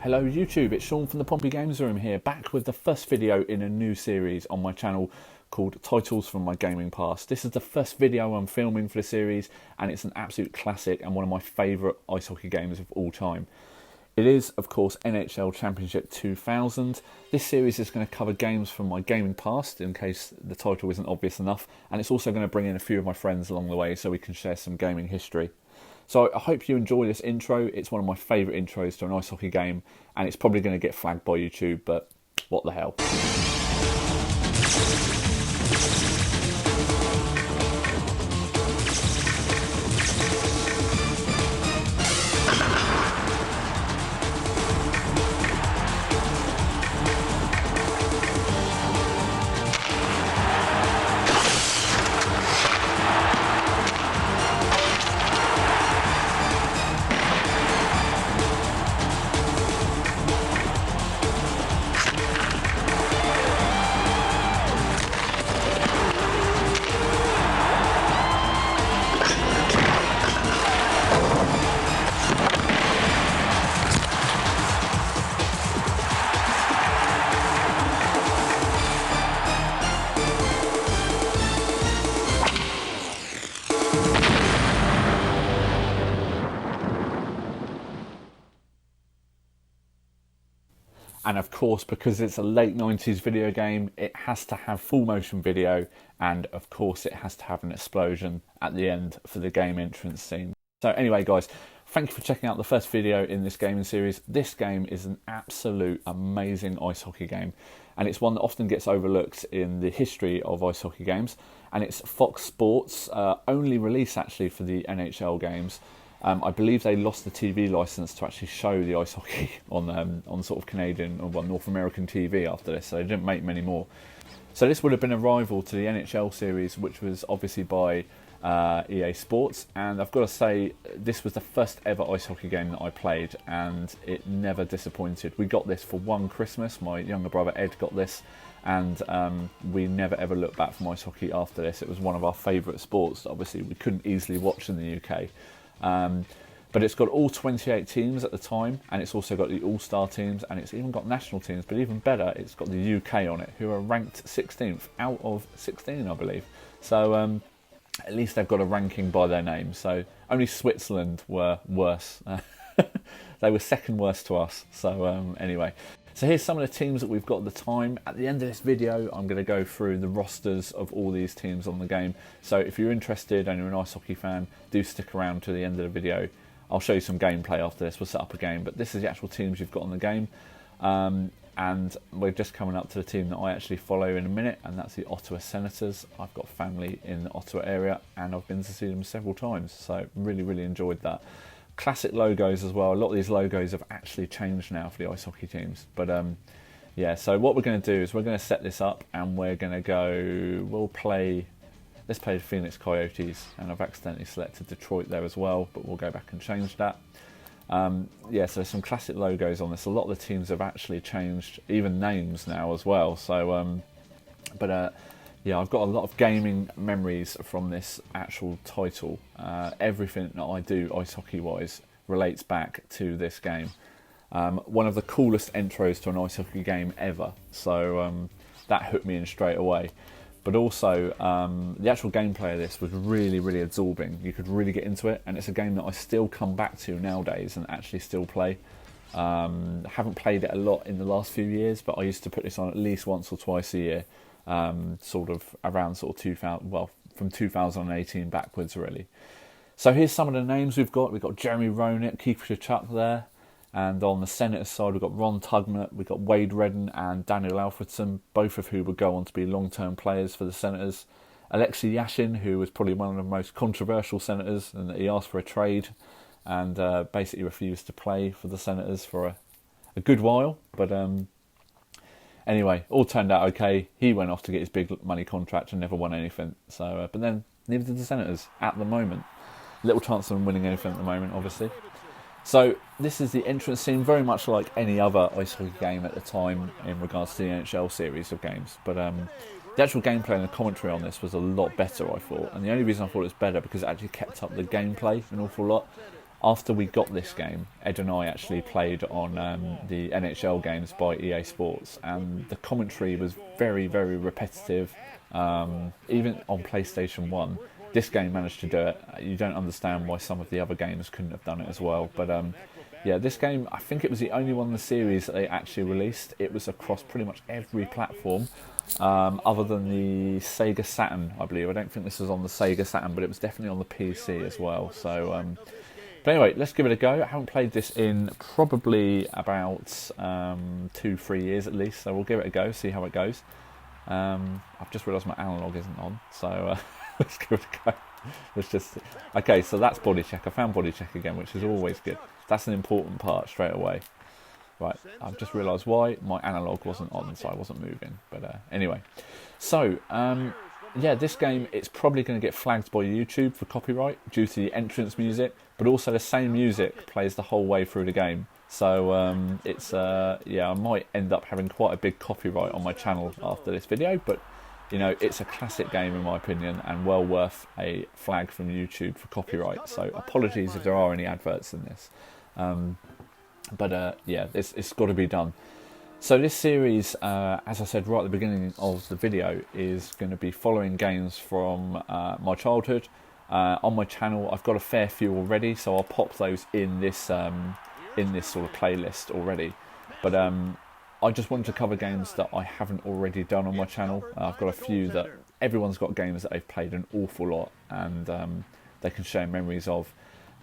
Hello YouTube, it's Sean from the Pompey Games Room here, back with the first video in a new series on my channel called Titles from My Gaming Past. This is the first video I'm filming for the series, and it's an absolute classic and one of my favourite ice hockey games of all time. It is, of course, NHL Championship 2000. This series is going to cover games from my gaming past, in case the title isn't obvious enough, and it's also going to bring in a few of my friends along the way so we can share some gaming history. So I hope you enjoy this intro. It's one of my favourite intros to an ice hockey game, and it's probably going to get flagged by YouTube, but what the hell. And of course, because it's a late 90s video game, it has to have full motion video, and of course it has to have an explosion at the end for the game entrance scene. So anyway guys, thank you for checking out the first video in this gaming series. This game is an absolute amazing ice hockey game, and it's one that often gets overlooked in the history of ice hockey games, and it's Fox Sports' only release actually for the NHL games. I believe they lost the TV license to actually show the ice hockey on sort of Canadian or North American TV after this, so they didn't make many more. So this would have been a rival to the NHL series, which was obviously by EA Sports, and I've got to say this was the first ever ice hockey game that I played, and it never disappointed. We got this for one Christmas. My younger brother Ed got this, and we never ever looked back from ice hockey after this. It was one of our favourite sports that obviously we couldn't easily watch in the UK. But it's got all 28 teams at the time, and it's also got the all-star teams, and it's even got national teams, but even better, it's got the UK on it, who are ranked 16th out of 16, I believe. So at least they've got a ranking by their name. So only Switzerland were worse. They were second worst to us. So anyway, so here's some of the teams that we've got at the time. At the end of this video, I'm going to go through the rosters of all these teams on the game. So if you're interested and you're an ice hockey fan, do stick around to the end of the video. I'll show you some gameplay after this. We'll set up a game, but this is the actual teams you've got on the game. And we're just coming up to the team that I actually follow in a minute, and that's the Ottawa Senators. I've got family in the Ottawa area, and I've been to see them several times, so really enjoyed that. Classic logos as well. A lot of these logos have actually changed now for the ice hockey teams, but yeah, so what we're going to do is we're going to set this up, and we're going to go, let's play the Phoenix Coyotes, and I've accidentally selected Detroit there as well, but we'll go back and change that. Yeah, so there's some classic logos on this. A lot of the teams have actually changed even names now as well, so yeah, I've got a lot of gaming memories from this actual title. Everything that I do ice hockey wise relates back to this game. One of the coolest intros to an ice hockey game ever, so that hooked me in straight away. But also the actual gameplay of this was really absorbing. You could really get into it, and it's a game that I still come back to nowadays and actually still play. Haven't played it a lot in the last few years, but I used to put this on at least once or twice a year, sort of around sort of 2000, well, from 2018 backwards really. So here's some of the names we've got. We've got Jeremy Roenick, Keith Tkachuk there. And on the Senators side, we've got Ron Tugnutt, we've got Wade Redden and Daniel Alfredson, both of who would go on to be long-term players for the Senators. Alexei Yashin, who was probably one of the most controversial Senators, and he asked for a trade and basically refused to play for the Senators for a good while. But anyway, all turned out okay. He went off to get his big money contract and never won anything. So, but then neither did the Senators at the moment. Little chance of them winning anything at the moment, obviously. So this is the entrance scene, very much like any other ice hockey game at the time in regards to the NHL series of games. But the actual gameplay and the commentary on this was a lot better, I thought. And the only reason I thought it was better because it actually kept up the gameplay an awful lot. after we got this game, Ed and I actually played on the NHL games by EA Sports, and the commentary was very, very repetitive. Even on PlayStation 1, this game managed to do it. You don't understand why some of the other games couldn't have done it as well. But yeah, this game, I think it was the only one in the series that they actually released. It was across pretty much every platform, other than the Sega Saturn, I believe. I don't think this was on the Sega Saturn, but it was definitely on the PC as well. So, but anyway, let's give it a go. I haven't played this in probably about 2-3 years at least, so we'll give it a go, see how it goes. I've just realised my analog isn't on, so let's give it a go. Let's just... Okay, so that's body check. I found body check again, which is always good. That's an important part straight away. Right, I've just realised why my analog wasn't on, so I wasn't moving. But anyway, so yeah, this game, it's probably going to get flagged by YouTube for copyright due to the entrance music, but also the same music plays the whole way through the game. So it's yeah, I might end up having quite a big copyright on my channel after this video, but you know, it's a classic game in my opinion, and well worth a flag from YouTube for copyright. So apologies if there are any adverts in this. But yeah, it's got to be done. So this series, as I said right at the beginning of the video, is going to be following games from my childhood. On my channel, I've got a fair few already, so I'll pop those in this sort of playlist already. But I just wanted to cover games that I haven't already done on my channel. I've got a few that everyone's got games that they've played an awful lot, and they can share memories of.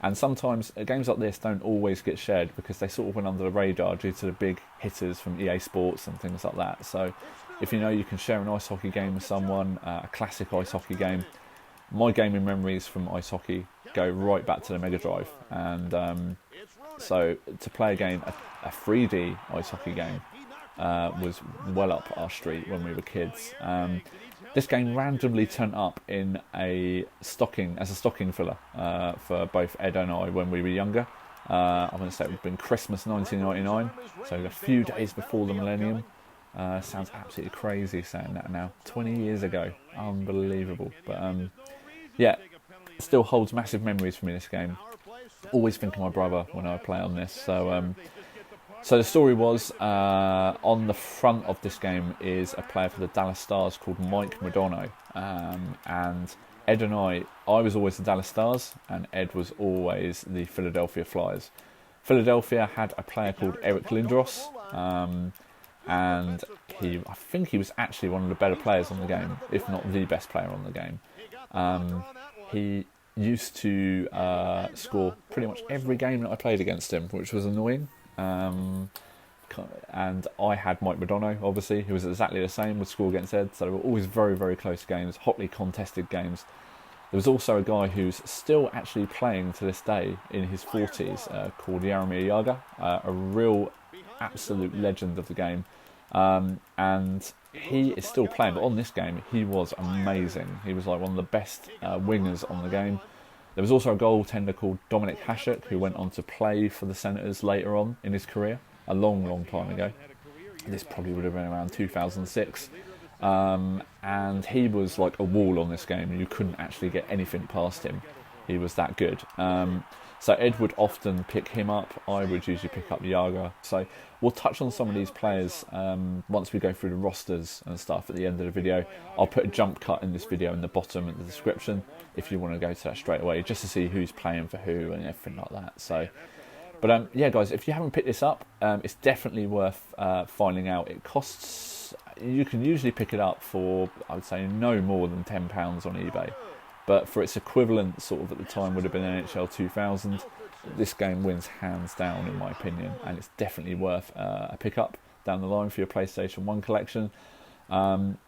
And sometimes games like this don't always get shared because they sort of went under the radar due to the big hitters from EA Sports and things like that. So if you know you can share an ice hockey game with someone, a classic ice hockey game, my gaming memories from ice hockey go right back to the Mega Drive. And so to play a game, a 3D ice hockey game, was well up our street when we were kids. This game randomly turned up in a stocking filler for both Ed and I when we were younger. I'm going to say it would have been Christmas 1999, so a few days before the millennium. Sounds absolutely crazy saying that now. 20 years ago, unbelievable. But yeah, still holds massive memories for me, this game. Always think of my brother when I play on this. So the story was, on the front of this game is a player for the Dallas Stars called Mike Madonna, and Ed and I was always the Dallas Stars, and Ed was always the Philadelphia Flyers. Philadelphia had a player called Eric Lindros, and I think he was actually one of the better players on the game, if not the best player on the game. He used to score pretty much every game that I played against him, which was annoying. And I had Mike Madonna, obviously, who was exactly the same, would score against Ed, so they were always very, very close games, hotly contested games. There was also a guy who's still actually playing to this day in his 40s, called Jaromir Jagr, a real absolute legend of the game, and he is still playing, but on this game he was amazing. He was like one of the best wingers on the game. There was also a goaltender called Dominik Hasek, who went on to play for the Senators later on in his career, a long, long time ago. This probably would have been around 2006. And he was like a wall on this game. You couldn't actually get anything past him. He was that good. So Ed would often pick him up. I would usually pick up Jagr. So we'll touch on some of these players once we go through the rosters and stuff at the end of the video. I'll put a jump cut in this video in the bottom of the description if you want to go to that straight away, just to see who's playing for who and everything like that. So, but yeah, guys, if you haven't picked this up, it's definitely worth finding out. It costs, you can usually pick it up for, I would say, no more than £10 on eBay. But for its equivalent, sort of at the time, would have been NHL 2000. This game wins hands down, in my opinion, and it's definitely worth a pickup down the line for your PlayStation 1 collection.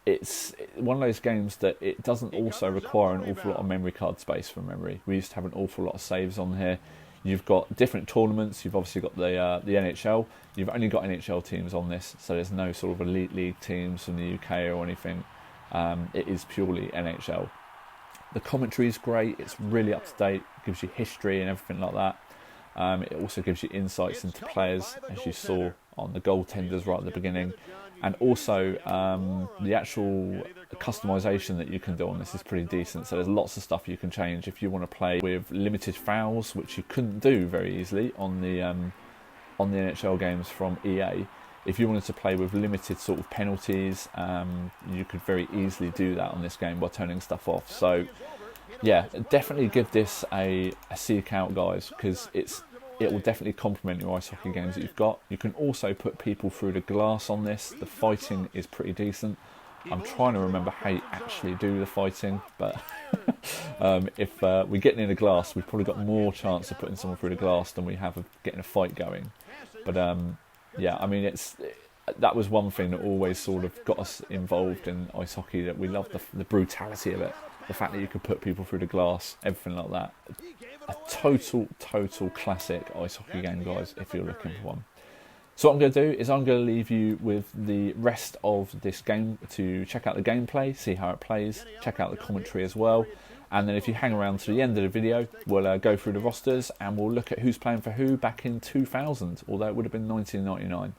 It's one of those games that it doesn't also require an awful lot of memory card space from memory. We used to have an awful lot of saves on here. You've got different tournaments. You've obviously got the NHL. You've only got NHL teams on this, so there's no sort of elite league teams from the UK or anything. It is purely NHL. The commentary is great. It's really up to date. Gives you history and everything like that. It also gives you insights into players, as you saw on the goaltenders right at the beginning. And also the actual customization that you can do on this is pretty decent. So there's lots of stuff you can change if you want to play with limited fouls, which you couldn't do very easily on the NHL games from EA. If you wanted to play with limited sort of penalties, you could very easily do that on this game by turning stuff off. So yeah, definitely give this a seek out, guys, because it will definitely complement your ice hockey games that you've got. You can also put people through the glass on this. The fighting is pretty decent. I'm trying to remember how you actually do the fighting, but if we're getting in a glass, we've probably got more chance of putting someone through the glass than we have of getting a fight going. But yeah, I mean, that was one thing that always sort of got us involved in ice hockey, that we loved the brutality of it. The fact that you could put people through the glass, everything like that. A total classic ice hockey game, guys, if you're looking for one. So what I'm going to do is I'm going to leave you with the rest of this game to check out the gameplay, see how it plays, check out the commentary as well. And then if you hang around to the end of the video, we'll go through the rosters and we'll look at who's playing for who back in 2000, although it would have been 1999.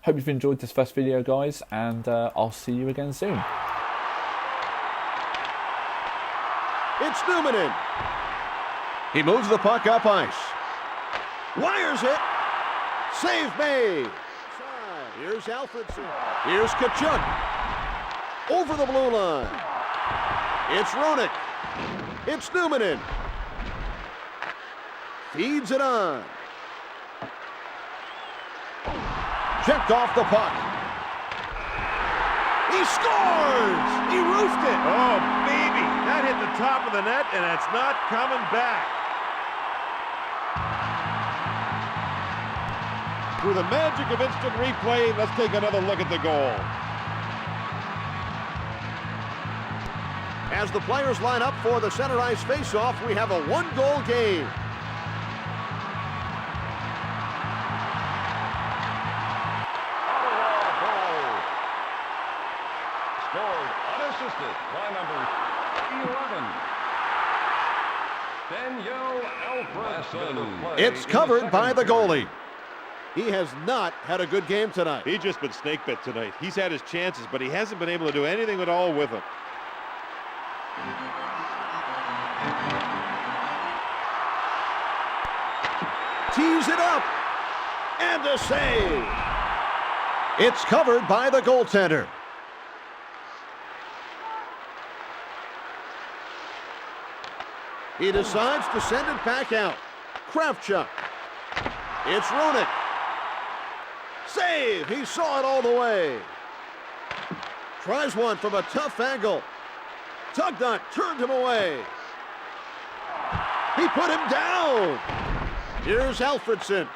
Hope you've enjoyed this first video, guys, and I'll see you again soon. It's Newman in. He moves the puck up ice. Wires it. Save made. Here's Alfredson. Here's Kachuk. Over the blue line. It's Roenick. It's Newman in. Feeds it on. Checked off the puck. He scores! He roofed it! Oh, baby! That hit the top of the net, and it's not coming back. Through the magic of instant replay, let's take another look at the goal. As the players line up for the center ice faceoff, we have a one-goal game. Scored unassisted by number 11, Daniel Alfredson. It's covered by the goalie. He has not had a good game tonight. He's just been snake bit tonight. He's had his chances, but he hasn't been able to do anything at all with them. Tees it up. And a save. It's covered by the goaltender. He decides to send it back out. Kravchuk. It's Roenick. Save! He saw it all the way. Tries one from a tough angle. Tugnut turned him away. He put him down. Here's Alfredson.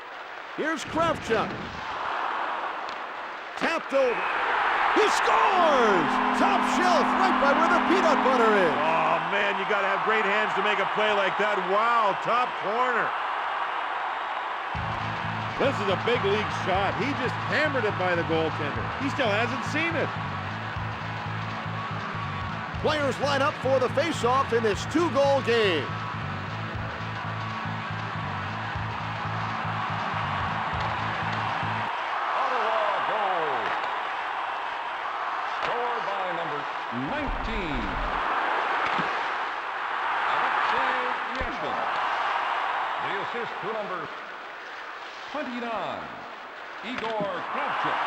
Here's Kravchuk. Tapped over. He scores! Top shelf right by where the peanut butter is. Oh, man, you got to have great hands to make a play like that. Wow, top corner. This is a big league shot. He just hammered it by the goaltender. He still hasn't seen it. Players line up for the face-off in this two-goal game. Ottawa goal. Scored by number 19, Alexei Yashvin. The assist to number 29, Igor Kravchuk.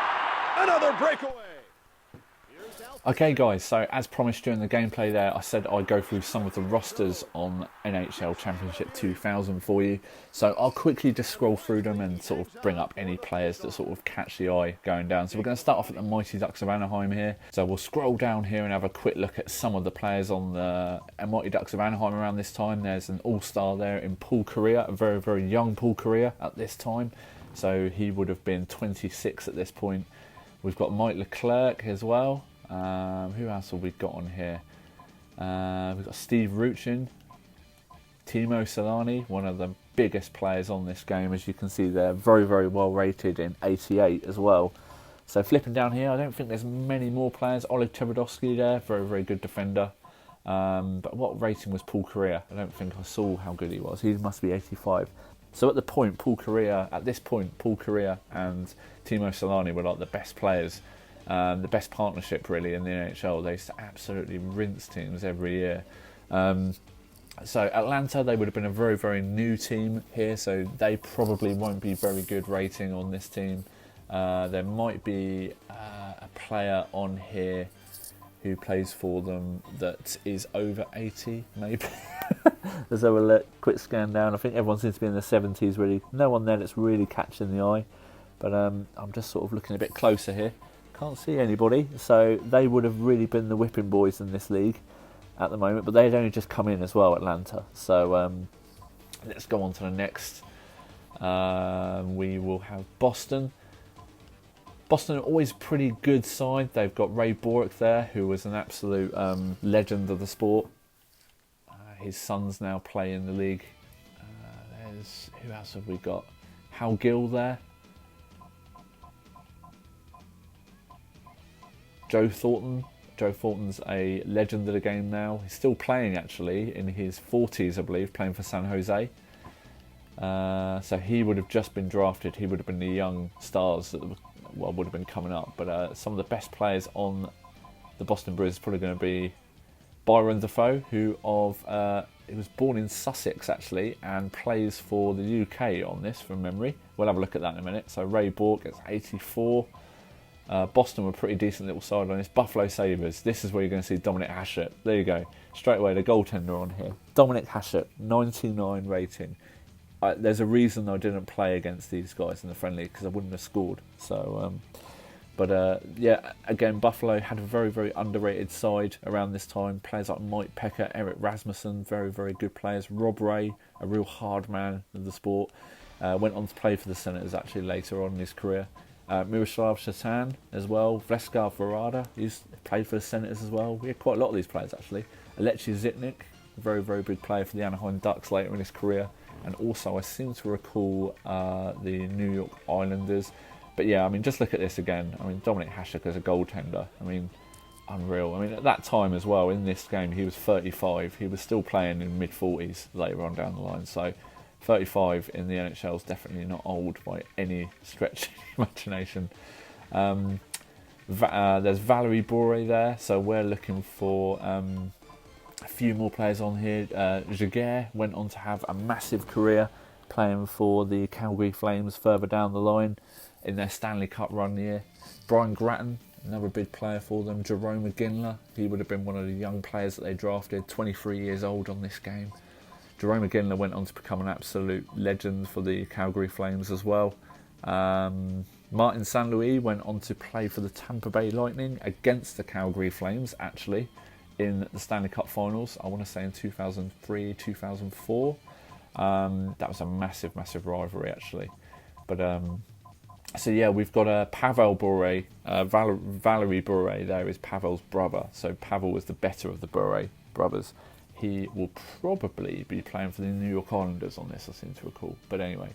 Another breakaway. Okay guys, so as promised during the gameplay there, I said I'd go through some of the rosters on NHL Championship 2000 for you. So I'll quickly just scroll through them and sort of bring up any players that sort of catch the eye going down. So we're going to start off at the Mighty Ducks of Anaheim here. So we'll scroll down here and have a quick look at some of the players on the Mighty Ducks of Anaheim around this time. There's an all-star there in Paul Kariya, a very, very young Paul Kariya at this time. So he would have been 26 at this point. We've got Mike Leclerc as well. Who else have we got on here? We've got Steve Ruchin, Timo Solani, one of the biggest players on this game. As you can see, they're very, very well rated in 88 as well. So flipping down here, I don't think there's many more players. Oleg Tverdovsky there, very, very good defender. But what rating was Paul Kariya? I don't think I saw how good he was. He must be 85. So at this point, Paul Kariya and Timo Solani were like the best players the best partnership really in the NHL. They used to absolutely rinse teams every year. So Atlanta, they would have been a very, very new team here, so they probably won't be very good rating on this team. There might be a player on here who plays for them that is over 80, maybe. Let's have a quick scan down. I think everyone seems to be in the 70s, really. No one there that's really catching the eye. But I'm just sort of looking a bit closer here. Can't see anybody, so they would have really been the whipping boys in this league at the moment, but they'd only just come in as well, Atlanta. So let's go on to the next. We will have Boston. Boston are always a pretty good side. They've got Ray Bourque there, who was an absolute legend of the sport. His sons now play in the league. Who else have we got? Hal Gill there. Joe Thornton. Joe Thornton's a legend of the game now. He's still playing actually in his 40s, I believe, playing for San Jose. So he would have just been drafted. He would have been the young stars that would have been coming up. But some of the best players on the Boston Bruins is probably going to be Byron Defoe, who he was born in Sussex actually and plays for the UK on this from memory. We'll have a look at that in a minute. So Ray Bourque is 84. Boston were a pretty decent little side on this. Buffalo Sabres. This is where you're going to see Dominic Hasek. There you go. Straight away, the goaltender on here. Dominic Hasek, 99 rating. There's a reason I didn't play against these guys in the friendly because I wouldn't have scored. So, yeah, again, Buffalo had a very, very underrated side around this time. Players like Mike Pecker, Eric Rasmussen, very, very good players. Rob Ray, a real hard man of the sport. Went on to play for the Senators actually later on in his career. Miroslav Shatan as well. Vleskar Varada, he's played for the Senators as well. We had quite a lot of these players actually. Alexei Zitnik, very, very big player for the Anaheim Ducks later in his career. And also I seem to recall the New York Islanders. But yeah, I mean, just look at this again. I mean, Dominic Hasek as a goaltender. I mean, unreal. I mean, at that time as well, in this game, he was 35. He was still playing in mid-40s later on down the line. So 35 in the NHL is definitely not old by any stretch of the imagination. There's Valerie Bourque there, so we're looking for a few more players on here. Jaguar went on to have a massive career playing for the Calgary Flames further down the line in their Stanley Cup run year. Brian Grattan, another big player for them. Jerome McGinley, he would have been one of the young players that they drafted, 23 years old on this game. Jerome McGinley went on to become an absolute legend for the Calgary Flames as well. Martin St. Louis went on to play for the Tampa Bay Lightning against the Calgary Flames, actually, in the Stanley Cup Finals, I want to say in 2003, 2004. That was a massive, massive rivalry, actually. But, so yeah, we've got Pavel Bure, Valerie Bure there is Pavel's brother. So Pavel was the better of the Bure brothers. He will probably be playing for the New York Islanders on this, I seem to recall. But anyway,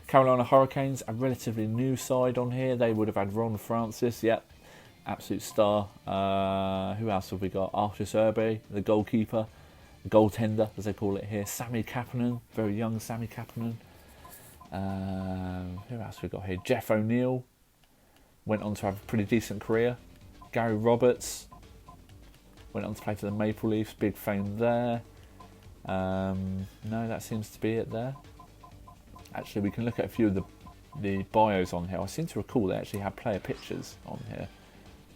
Carolina Hurricanes, a relatively new side on here. They would have had Ron Francis, yep, absolute star. Who else have we got? Artis Urbe, the goalkeeper, the goaltender, as they call it here. Sami Kapanen, very young Sami Kapanen. Who else have we got here? Jeff O'Neill went on to have a pretty decent career. Gary Roberts went on to play for the Maple Leafs, big fame there. No, that seems to be it there. Actually, we can look at a few of the bios on here. I seem to recall they actually have player pictures on here.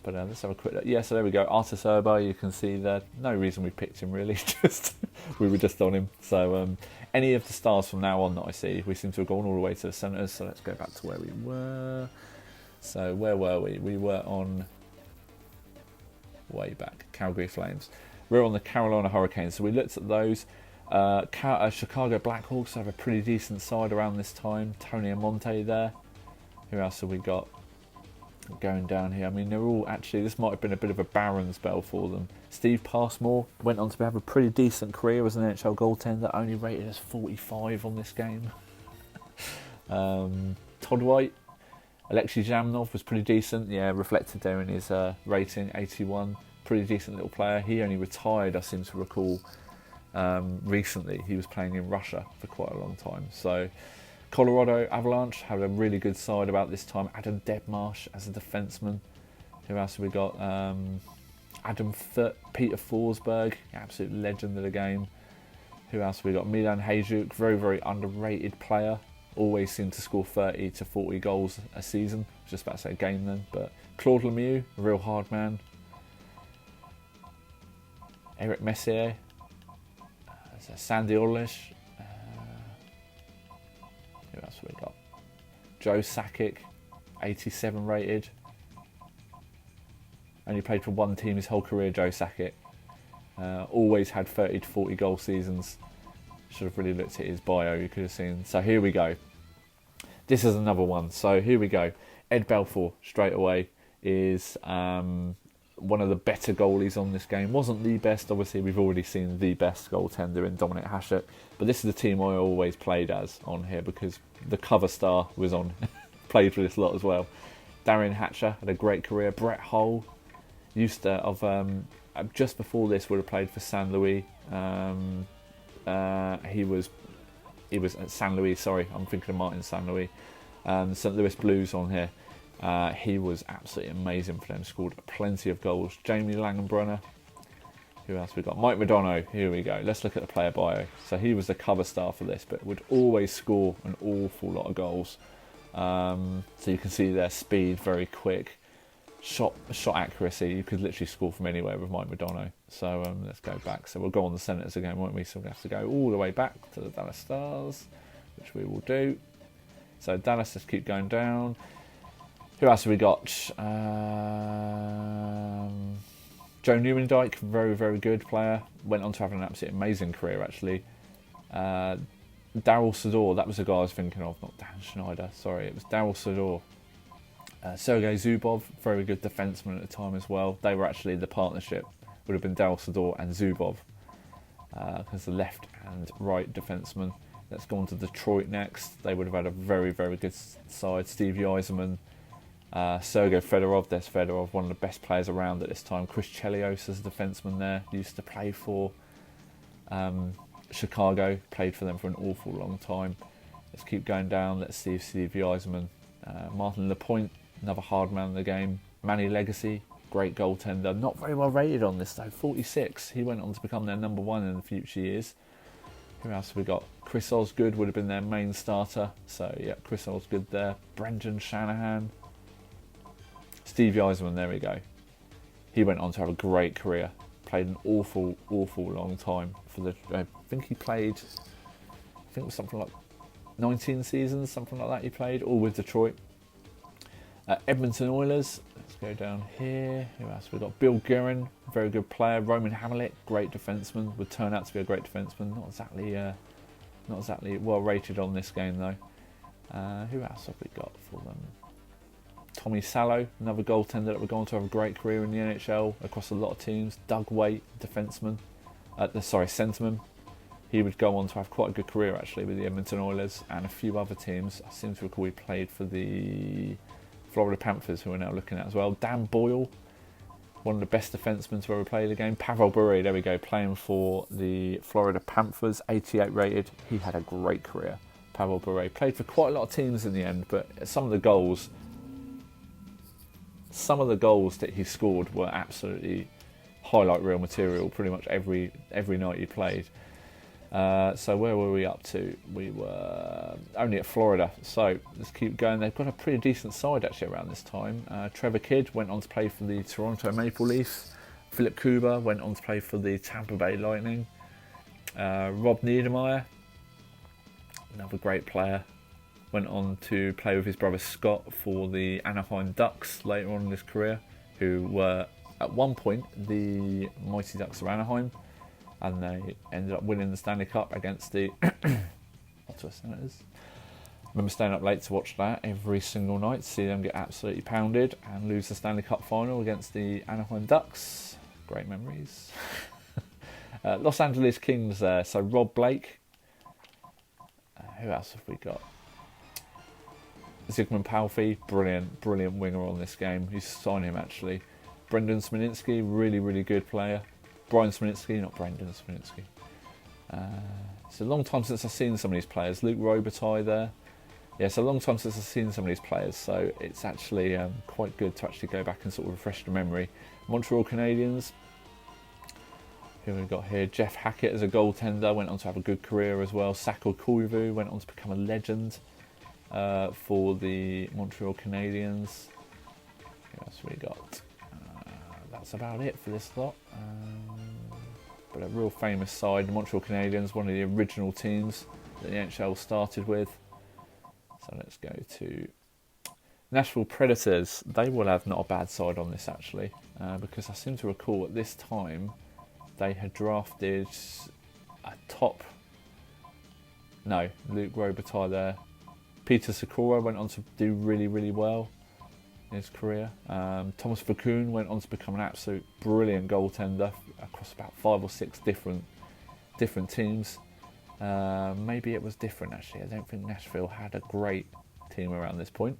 But let's have a quick look. Yeah, so there we go. Artis Urbe, you can see there. No reason we picked him really, just we were just on him. So any of the stars from now on that I see, we seem to have gone all the way to the Senators. So let's go back to where we were. So where were we? We were on way back, Calgary Flames. We're on the Carolina Hurricanes, so we looked at those. Chicago Blackhawks have a pretty decent side around this time. Tony Amonte there. Who else have we got going down here? I mean, they're all actually, this might have been a bit of a barren spell for them. Steve Passmore went on to have a pretty decent career as an NHL goaltender, only rated as 45 on this game. Todd White, Alexei Zhamnov was pretty decent, yeah, reflected there in his rating, 81. Pretty decent little player. He only retired, I seem to recall, recently. He was playing in Russia for quite a long time. So Colorado Avalanche had a really good side about this time. Adam Deadmarsh as a defenseman. Who else have we got? Peter Forsberg, absolute legend of the game. Who else have we got? Milan Hajduk, very, very underrated player. Always seemed to score 30 to 40 goals a season. I was just about to say a game then. But Claude Lemieux, a real hard man. Eric Messier. Sandy Orlish. Who else have we got? Joe Sakic, 87 rated. Only played for one team his whole career, Joe Sakic. Always had 30 to 40 goal seasons. Should have really looked at his bio, you could have seen. So here we go. This is another one. So here we go. Ed Belfour, straight away, is one of the better goalies on this game. Wasn't the best, obviously we've already seen the best goaltender in Dominic Hasek. But this is the team I always played as on here because the cover star was on, played for this lot as well. Darian Hatcher had a great career. Brett Hull, used to just before this would have played for San Luis. He was at San Luis. Sorry, I'm thinking of Martin San Luis. St. Louis Blues on here. He was absolutely amazing for them. Scored plenty of goals. Jamie Langenbrunner. Who else we got? Mike Modano. Here we go. Let's look at the player bio. So he was the cover star for this, but would always score an awful lot of goals. So you can see their speed, very quick. Shot accuracy, you could literally score from anywhere with Mike Modano. So let's go back. So we'll go on the Senators again, won't we? So we'll have to go all the way back to the Dallas Stars, which we will do. So Dallas, let's keep going down. Who else have we got? Joe Newendike, very, very good player. Went on to have an absolutely amazing career, actually. Daryl Sador, that was the guy I was thinking of, not Dan Schneider. Sorry, it was Daryl Sador. Sergei Zubov, very good defenseman at the time as well. They were actually the partnership. Would have been Daryl Sador and Zubov as the left and right defenseman. Let's go on to Detroit next. They would have had a very, very good side. Steve Yzerman, Sergei Fedorov. There's Fedorov, one of the best players around at this time. Chris Chelios as a defenseman there. Used to play for Chicago. Played for them for an awful long time. Let's keep going down. Let's see if Steve Yzerman. Martin Lapointe, another hard man in the game. Manny Legacy, great goaltender. Not very well rated on this though, 46. He went on to become their number one in the future years. Who else have we got? Chris Osgood would have been their main starter. So yeah, Chris Osgood there. Brendan Shanahan. Steve Yzerman, there we go. He went on to have a great career. Played an awful, awful long time. I think he played, it was something like 19 seasons, something like that he played, all with Detroit. Edmonton Oilers, let's go down here. Who else? We've got Bill Guerin, very good player. Roman Hamrlik, great defenseman, would turn out to be a great defenseman. Not exactly well rated on this game though. Who else have we got for them? Tommy Salo, another goaltender that would go on to have a great career in the NHL across a lot of teams. Doug Waite, defenseman, centerman. He would go on to have quite a good career actually with the Edmonton Oilers and a few other teams. I seem to recall he played for the Florida Panthers, who we're now looking at as well. Dan Boyle, one of the best defensemen to ever play the game. Pavel Bure, there we go, playing for the Florida Panthers, 88 rated. He had a great career. Pavel Bure played for quite a lot of teams in the end, but some of the goals that he scored were absolutely highlight reel material. Pretty much every night he played. So where were we up to? We were only at Florida. So let's keep going. They've got a pretty decent side actually around this time. Trevor Kidd went on to play for the Toronto Maple Leafs. Philip Kuba went on to play for the Tampa Bay Lightning. Rob Niedermeyer, another great player, went on to play with his brother Scott for the Anaheim Ducks later on in his career, who were at one point the Mighty Ducks of Anaheim. And they ended up winning the Stanley Cup against the Ottawa Senators. I remember staying up late to watch that every single night, to see them get absolutely pounded and lose the Stanley Cup final against the Anaheim Ducks. Great memories. Los Angeles Kings there. So Rob Blake. Who else have we got? Zygmunt Palffy, brilliant winger on this game. You signed him actually. Brendan Smilinski, really good player. Brian Smilinski, not Brendan Smilinski. It's a long time since I've seen some of these players. Luke Robitaille there. Yeah, it's a long time since I've seen some of these players, so it's actually quite good to actually go back and sort of refresh the memory. Montreal Canadiens. Who we've got here? Jeff Hackett as a goaltender, went on to have a good career as well. Sako Koivu went on to become a legend for the Montreal Canadiens. Who else we got? That's about it for this lot. But a real famous side, the Montreal Canadiens, one of the original teams that the NHL started with. So let's go to Nashville Predators. They will have not a bad side on this actually, because I seem to recall at this time they had drafted a top... No, Luke Robitaille there. Peter Sikora went on to do really, really well in his career. Thomas Vakoun went on to become an absolute brilliant goaltender across about 5 or 6 different teams. Maybe it was different actually. I don't think Nashville had a great team around this point.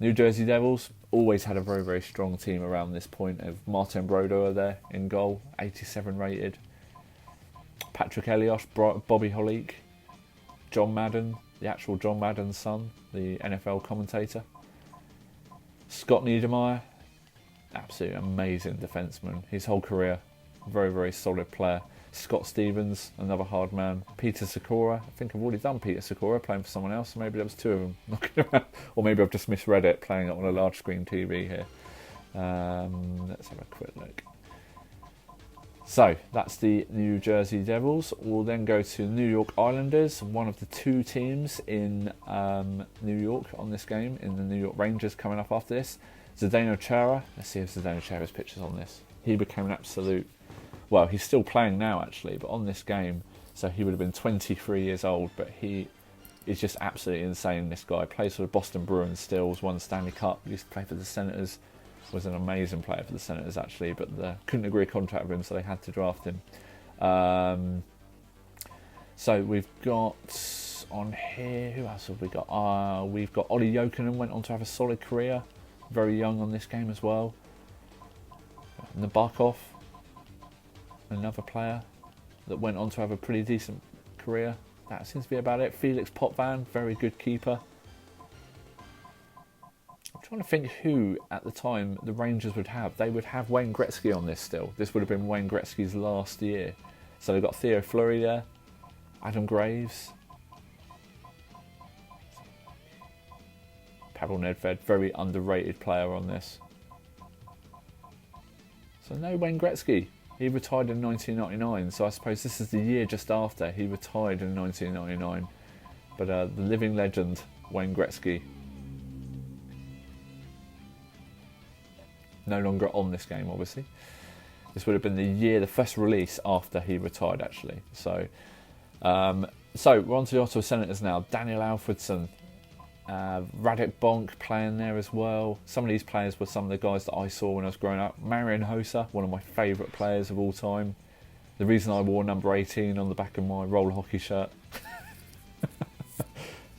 New Jersey Devils always had a very, very strong team around this point of Martin Brodeur there in goal, 87 rated. Patrick Elias, Bobby Holik, John Madden, the actual John Madden's son, the NFL commentator. Scott Niedermayer, absolute amazing defenseman. His whole career, very, very solid player. Scott Stevens, another hard man. Peter Sikora, I think I've already done Peter Sikora playing for someone else. Maybe there was 2 of them knocking around, or maybe I've just misread it, playing it on a large screen TV here. Let's have a quick look. So that's the New Jersey Devils. We'll then go to New York Islanders, one of the 2 teams in New York on this game, in the New York Rangers coming up after this. Zdeno Chara, let's see if Zdeno Chara's picture's on this. He became an absolute... Well, he's still playing now actually, but on this game, so he would have been 23 years old, but he is just absolutely insane, this guy. Plays for the Boston Bruins still, won Stanley Cup, used to play for the Senators, was an amazing player for the Senators actually, but they couldn't agree a contract with him, so they had to draft him. So we've got on here, who else have we got? We've got Olli Jokinen, went on to have a solid career, very young on this game as well. Nabokov, another player that went on to have a pretty decent career. That seems to be about it. Felix Potvin, very good keeper. I'm trying to think who at the time the Rangers would have. They would have Wayne Gretzky on this still. This would have been Wayne Gretzky's last year. So they've got Theo Fleury there, Adam Graves, Pavel Nedved, very underrated player on this. So no Wayne Gretzky. He retired in 1999, so I suppose this is the year just after he retired in 1999. But the living legend, Wayne Gretzky, no longer on this game, obviously. This would have been the year, the first release after he retired, actually. So we're on to the Ottawa Senators now. Daniel Alfredson, Radek Bonk playing there as well. Some of these players were some of the guys that I saw when I was growing up. Marian Hossa, one of my favourite players of all time. The reason I wore number 18 on the back of my roller hockey shirt.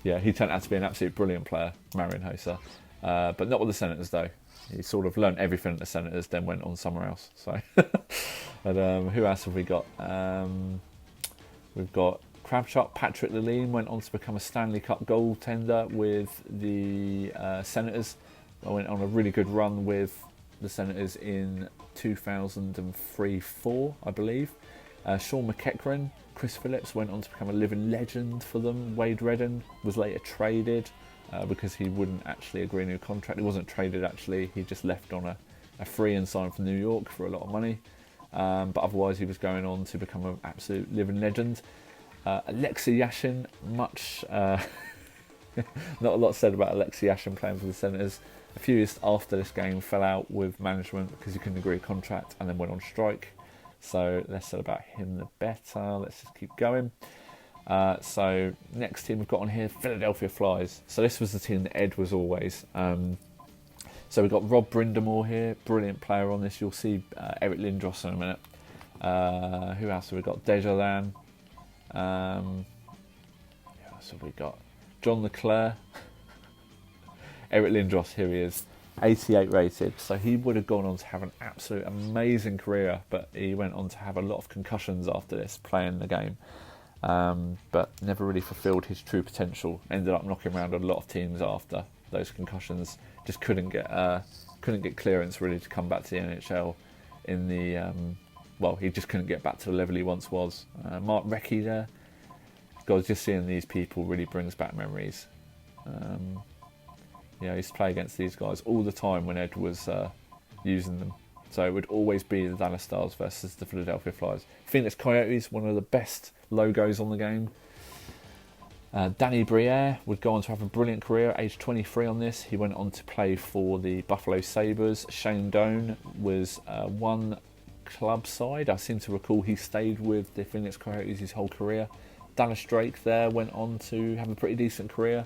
Yeah, he turned out to be an absolute brilliant player, Marian Hossa. But not with the Senators though. He sort of learnt everything at the Senators, then went on somewhere else. So, but who else have we got? We've got Kravchuk. Patrick Lalime went on to become a Stanley Cup goaltender with the Senators. I went on a really good run with the Senators in 2003-04, I believe. Sean McEachran, Chris Phillips went on to become a living legend for them. Wade Redden was later traded because he wouldn't actually agree a new contract. He wasn't traded actually, he just left on a free and signed for New York for a lot of money. But otherwise he was going on to become an absolute living legend. Alexei Yashin, much not a lot said about Alexei Yashin playing for the Senators. A few years after this game, fell out with management because he couldn't agree a contract and then went on strike. So less said about him the better. Let's just keep going. So next team we've got on here, Philadelphia Flyers. So this was the team that Ed was always. So we've got Rob Brindamore here, brilliant player on this. You'll see Eric Lindros in a minute. Who else have we got? Desjardins. Who else have we got? John Leclerc. Eric Lindros, here he is. 88 rated, so he would have gone on to have an absolute amazing career, but he went on to have a lot of concussions after this, playing the game. but never really fulfilled his true potential. Ended up knocking around a lot of teams after those concussions. Just couldn't get clearance really to come back to the NHL in the he just couldn't get back to the level he once was. Mark Recchi there, guys, just seeing these people really brings back memories. I used to play against these guys all the time when Ed was using them. So it would always be the Dallas Stars versus the Philadelphia Flyers. Phoenix Coyotes, one of the best logos on the game. Danny Briere would go on to have a brilliant career at age 23 on this. He went on to play for the Buffalo Sabres. Shane Doan was one club side. I seem to recall he stayed with the Phoenix Coyotes his whole career. Dallas Drake there went on to have a pretty decent career.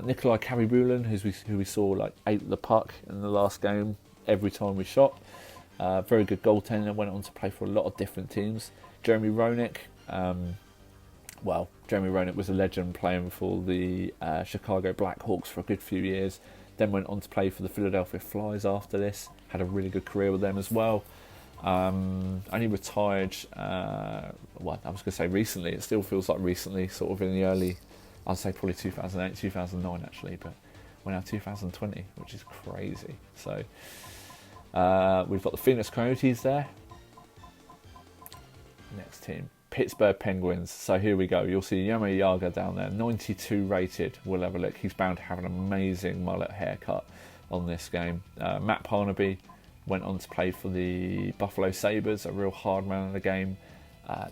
Nikolai Karibulan, who we saw ate the puck in the last game every time we shot. Very good goaltender, went on to play for a lot of different teams. Jeremy Roenick, Jeremy Roenick was a legend playing for the Chicago Blackhawks for a good few years. Then went on to play for the Philadelphia Flyers after this. Had a really good career with them as well. Only retired, I was going to say recently. It still feels like recently, sort of in the early, I'd say probably 2008, 2009 actually, but we're now 2020, which is crazy. So we've got the Phoenix Coyotes there. Next team, Pittsburgh Penguins. So here we go. You'll see Jaromir Jagr down there, 92 rated. We'll have a look. He's bound to have an amazing mullet haircut on this game. Matt Parnaby went on to play for the Buffalo Sabres, a real hard man in the game.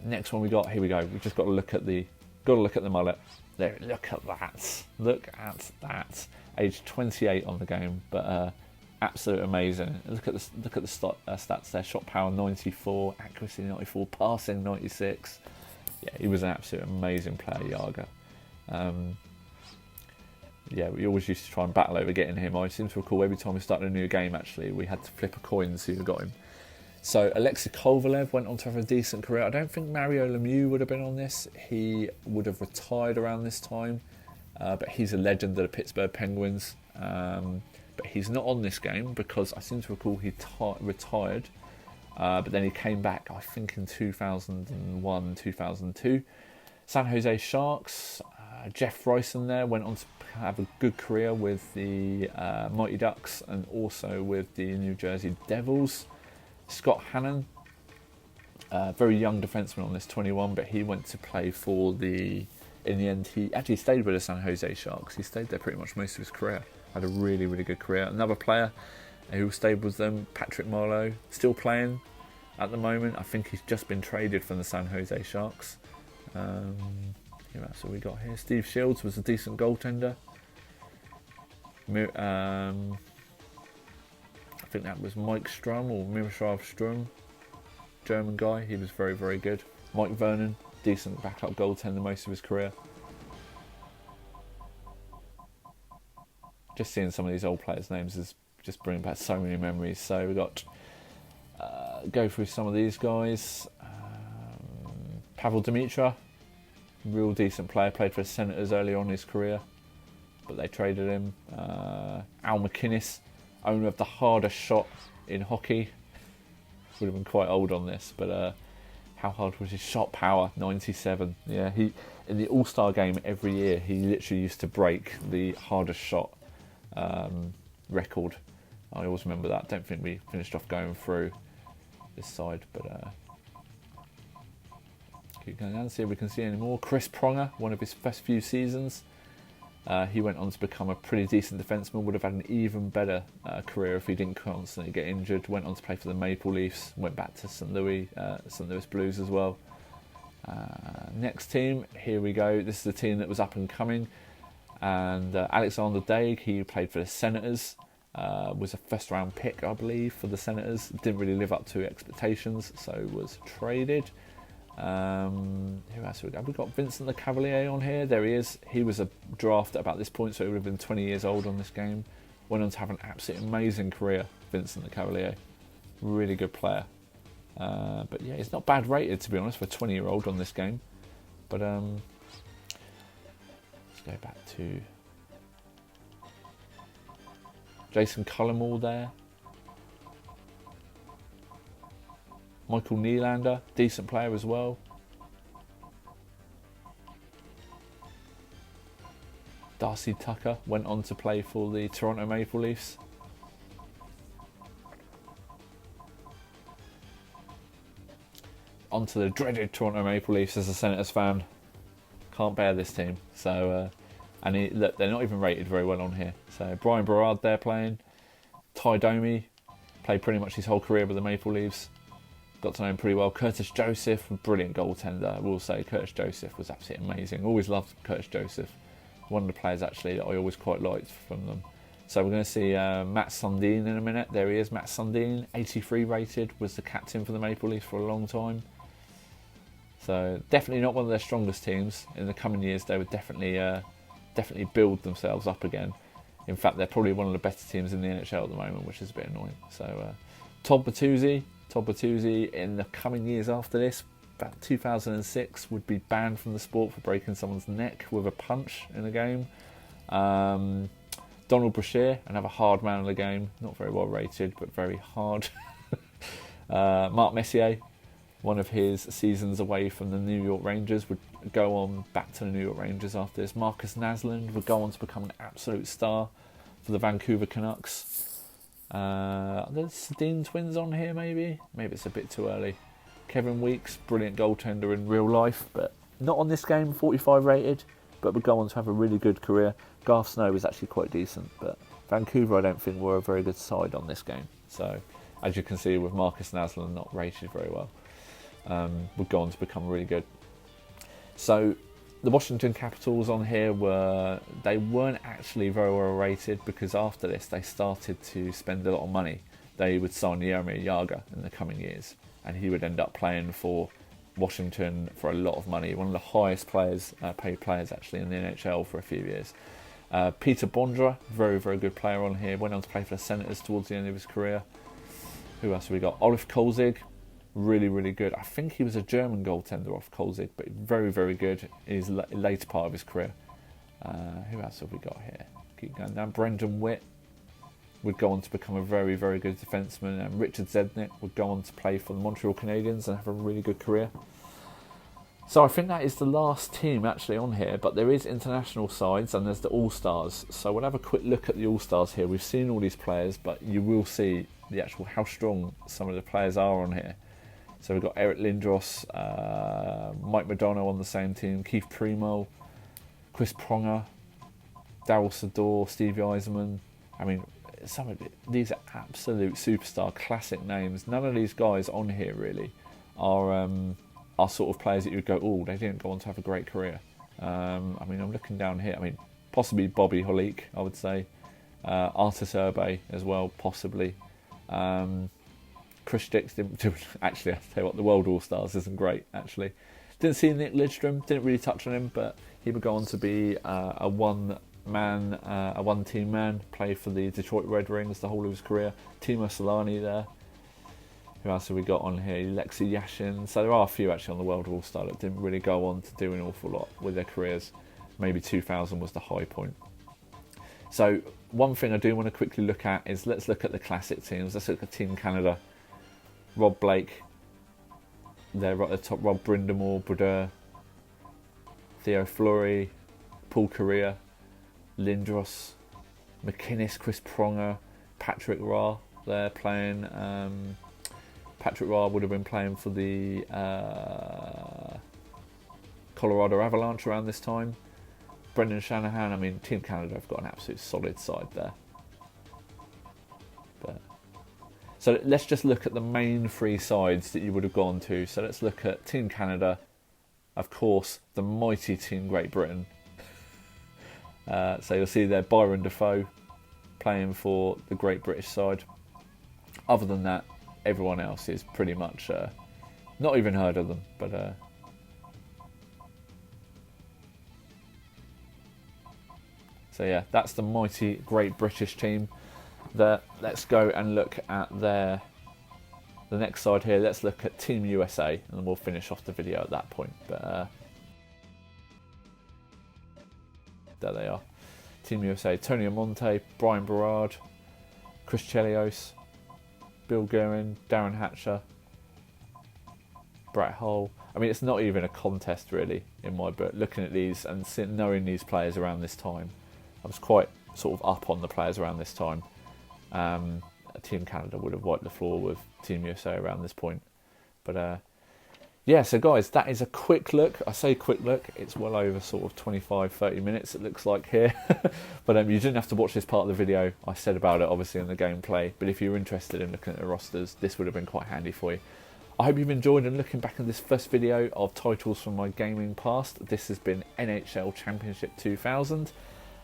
Next one we got, here we go. We've just got to look at the mullet. There, look at that. Look at that. Age 28 on the game, but absolutely amazing. Look at the stats there. Shot power 94, accuracy 94, passing 96. Yeah, he was an absolute amazing player, Jagr. We always used to try and battle over getting him. I seem to recall every time we started a new game, actually, we had to flip a coin to see who got him. So Alexei Kovalev went on to have a decent career. I don't think Mario Lemieux would have been on this. He would have retired around this time, but he's a legend of the Pittsburgh Penguins. But he's not on this game because I seem to recall he retired, but then he came back, I think, in 2001, 2002. San Jose Sharks, Jeff Bryson there went on to have a good career with the Mighty Ducks and also with the New Jersey Devils. Scott Hannon, very young defenseman on this, 21, but he went to play for in the end, he actually stayed with the San Jose Sharks. He stayed there pretty much most of his career. Had a really, really good career. Another player who stayed with them, Patrick Marleau, still playing at the moment. I think he's just been traded from the San Jose Sharks. That's what we got here. Steve Shields was a decent goaltender. I think that was Mike Strum or Miroslav Strum, German guy. He was very, very good. Mike Vernon, decent backup goaltender most of his career. Just seeing some of these old players' names is just bringing back so many memories. So we got go through some of these guys. Pavel Dimitra, real decent player, played for the Senators early on in his career, but they traded him. Al McInnes, owner of the hardest shot in hockey, would have been quite old on this, but how hard was his shot power? 97. Yeah, he in the All-Star game every year he literally used to break the hardest shot record. I always remember that. Don't think we finished off going through this side, but keep going down, see if we can see any more. Chris Pronger, one of his first few seasons. He went on to become a pretty decent defenseman, would have had an even better career if he didn't constantly get injured. Went on to play for the Maple Leafs, went back to St. Louis Blues as well. Next team, here we go. This is the team that was up and coming. And Alexander Daig, he played for the Senators, was a first round pick, I believe, for the Senators. Didn't really live up to expectations, so was traded. Who else have we got? Vincent Le Cavalier on here. There he is. He was a draft at about this point, so he would have been 20 years old on this game. Went on to have an absolutely amazing career, Vincent Le Cavalier. Really good player. But yeah, he's not bad rated, to be honest, for a 20-year-old on this game. But let's go back to Jason Cullimore there. Michael Nylander, decent player as well. Darcy Tucker went on to play for the Toronto Maple Leafs. Onto the dreaded Toronto Maple Leafs as a Senators fan. Can't bear this team. So, look, they're not even rated very well on here. So Brian Berard there playing. Ty Domi played pretty much his whole career with the Maple Leafs. Got to know him pretty well. Curtis Joseph, brilliant goaltender. I will say Curtis Joseph was absolutely amazing. Always loved Curtis Joseph. One of the players actually that I always quite liked from them. So we're going to see Matt Sundin in a minute. There he is, Matt Sundin, 83 rated, was the captain for the Maple Leafs for a long time. So definitely not one of their strongest teams. In the coming years, they would definitely build themselves up again. In fact, they're probably one of the better teams in the NHL at the moment, which is a bit annoying. So Todd Bertuzzi in the coming years after this, about 2006, would be banned from the sport for breaking someone's neck with a punch in a game. Donald Brashear, another hard man of the game, not very well rated, but very hard. Mark Messier, one of his seasons away from the New York Rangers, would go on back to the New York Rangers after this. Marcus Naslund would go on to become an absolute star for the Vancouver Canucks. There's the Dean twins on here, maybe it's a bit too early. Kevin Weeks, brilliant goaltender in real life, but not on this game, 45 rated, but would go on to have a really good career. Garth Snow was actually quite decent, but Vancouver I don't think were a very good side on this game. So as you can see with Marcus Naslund not rated very well, would go on to become really good. So the Washington Capitals on here weren't actually very well rated, because after this they started to spend a lot of money. They would sign Jaromir Jagr in the coming years, and he would end up playing for Washington for a lot of money. One of the highest paid players actually in the NHL for a few years. Peter Bondra, very, very good player on here. Went on to play for the Senators towards the end of his career. Who else have we got? Olaf Kolzig, really, really good. I think he was a German goaltender off Kolzig, but very, very good in his later part of his career. Who else have we got here? Keep going down. Brendan Witt would go on to become a very, very good defenseman, and Richard Zednik would go on to play for the Montreal Canadiens and have a really good career. So I think that is the last team actually on here, but there is international sides and there's the All-Stars. So we'll have a quick look at the All-Stars here. We've seen all these players, but you will see the actual how strong some of the players are on here. So we've got Eric Lindros, Mike Madonna on the same team, Keith Primo, Chris Pronger, Darryl Sador, Stevie Eisenman. I mean, these are absolute superstar classic names. None of these guys on here really are sort of players that you would go, oh, they didn't go on to have a great career. I mean, I'm looking down here. I mean, possibly Bobby Holik, I would say. Artis Urbe as well, possibly. Chris Dix didn't actually, I'll tell you what, the World All-Stars isn't great, actually. Didn't see Nick Lidstrom, didn't really touch on him, but he would go on to be a one-team man, play for the Detroit Red Wings the whole of his career. Timo Solani there. Who else have we got on here? Alexei Yashin. So there are a few actually on the World All-Star that didn't really go on to do an awful lot with their careers. Maybe 2000 was the high point. So one thing I do want to quickly look at is, let's look at the classic teams. Let's look at Team Canada. Rob Blake, there right at the top. Rob Brindamore, Brodeur, Theo Fleury, Paul Correa, Lindros, McInnes, Chris Pronger, Patrick Roy there playing. Patrick Roy would have been playing for the Colorado Avalanche around this time. Brendan Shanahan, I mean, Team Canada have got an absolute solid side there. So let's just look at the main three sides that you would have gone to. So let's look at Team Canada, of course, the mighty Team Great Britain. So you'll see there Byron Defoe playing for the Great British side. Other than that, everyone else is pretty much not even heard of them. But so yeah, that's the mighty Great British team. Let's go and look at the next side here. Let's look at Team USA, and then we'll finish off the video at that point. But there they are. Team USA: Tony Amonte, Brian Berard, Chris Chelios, Bill Guerin, Darren Hatcher, Brett Hull. I mean, it's not even a contest really in my book, looking at these and knowing these players around this time. I was quite sort of up on the players around this time. Team Canada would have wiped the floor with Team USA around this point. But yeah, so guys, that is a quick look. I say quick look, it's well over sort of 25-30 minutes it looks like here. But you didn't have to watch this part of the video. I said about it obviously in the gameplay, but if you're interested in looking at the rosters, this would have been quite handy for you. I hope you've enjoyed and looking back at this first video of titles from my gaming past. This has been NHL Championship 2000,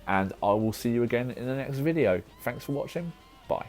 and I will see you again in the next video. Thanks for watching, bye.